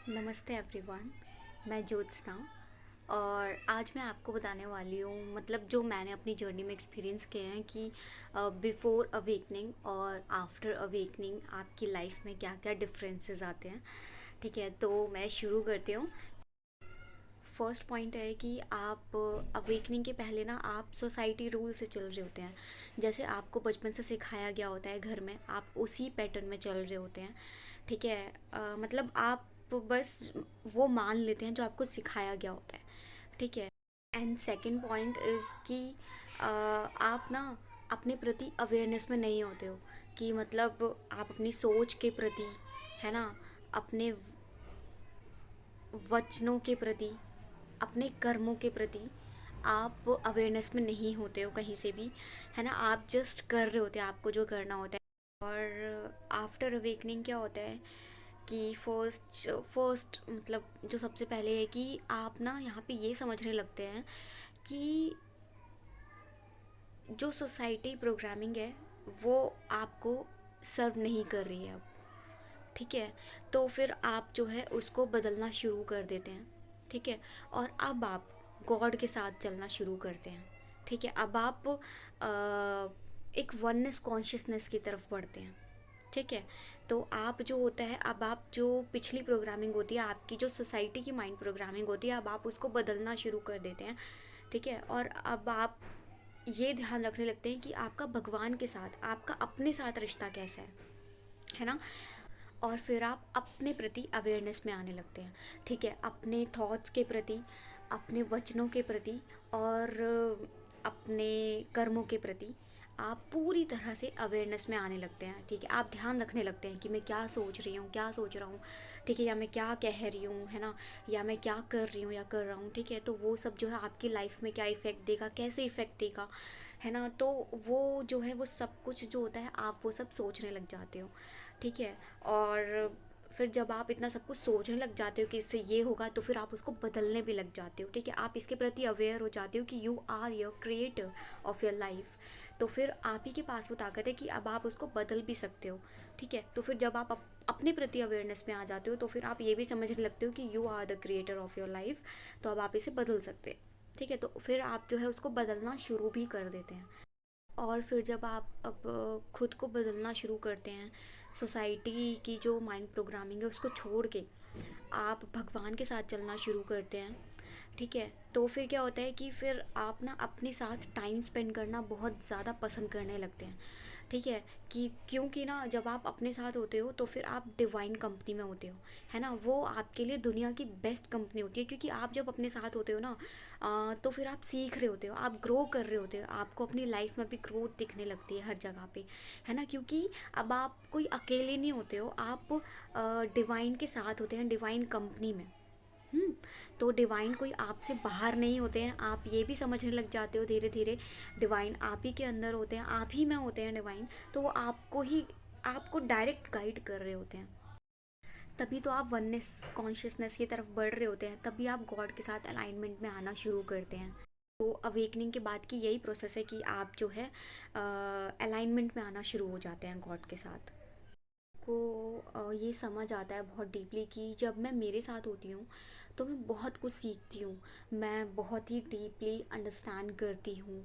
नमस्ते एवरीवन। मैं ज्योत्सना। और आज मैं आपको बताने वाली हूँ मतलब जो मैंने अपनी जर्नी में एक्सपीरियंस किए हैं कि बिफोर अवेकनिंग और आफ्टर अवेकनिंग आपकी लाइफ में क्या क्या डिफरेंसेस आते हैं। ठीक है, तो मैं शुरू करती हूँ। फर्स्ट पॉइंट है कि आप अवेकनिंग के पहले ना आप सोसाइटी रूल से चल रहे होते हैं। जैसे आपको बचपन से सिखाया गया होता है घर में, आप उसी पैटर्न में चल रहे होते हैं। ठीक है, मतलब आप बस वो मान लेते हैं जो आपको सिखाया गया होता है। ठीक है। एंड सेकंड पॉइंट इज़ कि आप ना अपने प्रति अवेयरनेस में नहीं होते हो कि मतलब आप अपनी सोच के प्रति, है ना, अपने वचनों के प्रति, अपने कर्मों के प्रति आप अवेयरनेस में नहीं होते हो कहीं से भी, है ना। आप जस्ट कर रहे होते हैं आपको जो करना होता है। और आफ्टर अवेकनिंग क्या होता है कि फर्स्ट फर्स्ट मतलब जो सबसे पहले है कि आप ना यहाँ पे ये समझने लगते हैं कि जो सोसाइटी प्रोग्रामिंग है वो आपको सर्व नहीं कर रही है अब। ठीक है, तो फिर आप जो है उसको बदलना शुरू कर देते हैं। ठीक है, और अब आप गॉड के साथ चलना शुरू करते हैं। ठीक है, अब आप एक वननेस कॉन्शियसनेस की तरफ बढ़ते हैं। ठीक है, तो आप जो होता है, अब आप जो पिछली प्रोग्रामिंग होती है आपकी, जो सोसाइटी की माइंड प्रोग्रामिंग होती है, अब आप उसको बदलना शुरू कर देते हैं। ठीक है, और अब आप ये ध्यान रखने लगते हैं कि आपका भगवान के साथ, आपका अपने साथ रिश्ता कैसा है ना। और फिर आप अपने प्रति अवेयरनेस में आने लगते हैं। ठीक है, अपने थॉट्स के प्रति, अपने वचनों के प्रति और अपने कर्मों के प्रति आप पूरी तरह से अवेयरनेस में आने लगते हैं। ठीक है, आप ध्यान रखने लगते हैं कि मैं क्या सोच रही हूँ, क्या सोच रहा हूँ। ठीक है, या मैं क्या कह रही हूँ, है ना, या मैं क्या कर रही हूँ या कर रहा हूँ। ठीक है, तो वो सब जो है आपकी लाइफ में क्या इफ़ेक्ट देगा, कैसे इफ़ेक्ट देगा, है ना। तो वो जो है वो सब कुछ जो होता है आप वो सब सोचने लग जाते हो। ठीक है, और फिर जब आप इतना सब कुछ सोचने लग जाते हो कि इससे ये होगा, तो फिर आप उसको बदलने भी लग जाते हो। ठीक है, आप इसके प्रति अवेयर हो जाते हो कि you are your creator of your life. तो फिर आप ही के पास वो ताकत है कि अब आप उसको बदल भी सकते हो। ठीक है, तो फिर जब आप अपने प्रति अवेयरनेस में आ जाते हो तो फिर आप ये भी समझने लगते हो कि you are the creator of your life. तो अब आप इसे बदल सकते हैं। ठीक है, तो फिर आप जो है उसको बदलना शुरू भी कर देते हैं। और फिर जब आप अब खुद को बदलना शुरू करते हैं, सोसाइटी की जो माइंड प्रोग्रामिंग है उसको छोड़ के आप भगवान के साथ चलना शुरू करते हैं। ठीक है, तो फिर क्या होता है कि फिर आप ना अपने साथ टाइम स्पेंड करना बहुत ज़्यादा पसंद करने लगते हैं। ठीक है, कि क्योंकि ना जब आप अपने साथ होते हो तो फिर आप डिवाइन कंपनी में होते हो, है ना। वो आपके लिए दुनिया की बेस्ट कंपनी होती है, क्योंकि आप जब अपने साथ होते हो ना तो फिर आप सीख रहे होते हो, आप ग्रो कर रहे होते हो, आपको अपनी लाइफ में भी ग्रोथ दिखने लगती है हर जगह पे, है ना। क्योंकि अब आप कोई अकेले नहीं होते हो, आप डिवाइन के साथ होते हैं, डिवाइन कंपनी में। हम्म, तो डिवाइन कोई आपसे बाहर नहीं होते हैं, आप ये भी समझने लग जाते हो धीरे धीरे। डिवाइन आप ही के अंदर होते हैं, आप ही में होते हैं डिवाइन। तो वो आपको ही, आपको डायरेक्ट गाइड कर रहे होते हैं। तभी तो आप वननेस कॉन्शियसनेस की तरफ बढ़ रहे होते हैं, तभी आप गॉड के साथ अलाइनमेंट में आना शुरू करते हैं। तो अवेकनिंग के बाद की यही प्रोसेस है कि आप जो है अलाइनमेंट में आना शुरू हो जाते हैं गॉड के साथ। को ये समझ आता है बहुत डीपली कि जब मैं मेरे साथ होती हूँ तो मैं बहुत कुछ सीखती हूँ, मैं बहुत ही डीपली अंडरस्टैंड करती हूँ।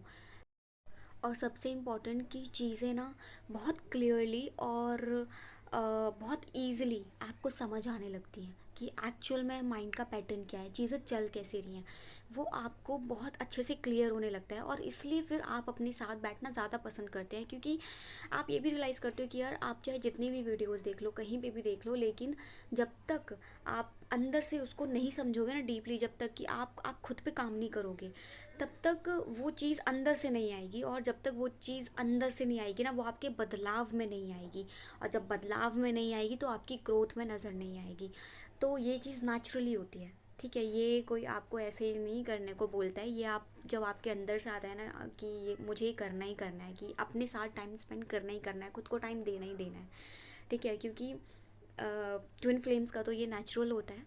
और सबसे इम्पॉर्टेंट कि चीज़ें ना बहुत क्लियरली और बहुत ईज़िली आपको समझ आने लगती हैं कि एक्चुअल में माइंड का पैटर्न क्या है, चीज़ें चल कैसे रही हैं। वो आपको बहुत अच्छे से क्लियर होने लगता है, और इसलिए फिर आप अपने साथ बैठना ज़्यादा पसंद करते हैं। क्योंकि आप ये भी रियलाइज़ करते हो कि यार आप चाहे जितनी भी वीडियोस देख लो, कहीं पे भी देख लो, लेकिन जब तक आप अंदर से उसको नहीं समझोगे ना डीपली, जब तक कि आप खुद पे काम नहीं करोगे, तब तक वो चीज़ अंदर से नहीं आएगी। और जब तक वो चीज़ अंदर से नहीं आएगी ना, वो आपके बदलाव में नहीं आएगी। और जब बदलाव में नहीं आएगी तो आपकी ग्रोथ में नज़र नहीं आएगी। तो ये चीज़ नेचुरली होती है। ठीक है, ये कोई आपको ऐसे ही नहीं करने को बोलता है, ये आप जब आपके अंदर से आता है ना कि ये मुझे करना ही करना है, कि अपने साथ टाइम स्पेंड करना ही करना है, खुद को टाइम देना ही देना है। ठीक है, क्योंकि ट्विन फ्लेम्स का तो ये नेचुरल होता है,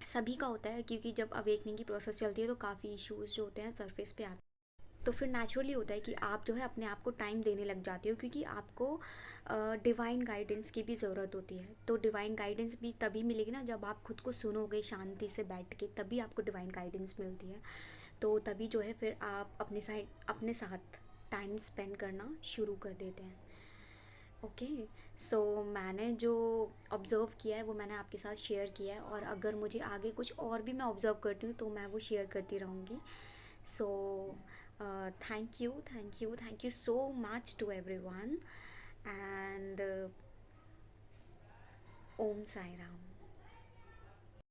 सभी का होता है। क्योंकि जब अवेकनिंग की प्रोसेस चलती है तो काफ़ी इश्यूज जो होते हैं सरफेस पे आते हैं। तो फिर नेचुरली होता है कि आप जो है अपने आप को टाइम देने लग जाते हो, क्योंकि आपको डिवाइन गाइडेंस की भी ज़रूरत होती है। तो डिवाइन गाइडेंस भी तभी मिलेगी ना जब आप खुद को सुनोगे शांति से बैठ के, तभी आपको डिवाइन गाइडेंस मिलती है। तो तभी जो है फिर आप अपने साथ टाइम स्पेंड करना शुरू कर देते हैं। ओके। सो मैंने जो ऑब्ज़र्व किया है वो मैंने आपके साथ शेयर किया है, और अगर मुझे आगे कुछ और भी मैं ऑब्ज़र्व करती हूँ तो मैं वो शेयर करती रहूँगी। So thank you so much to everyone, and Om Sai Ram.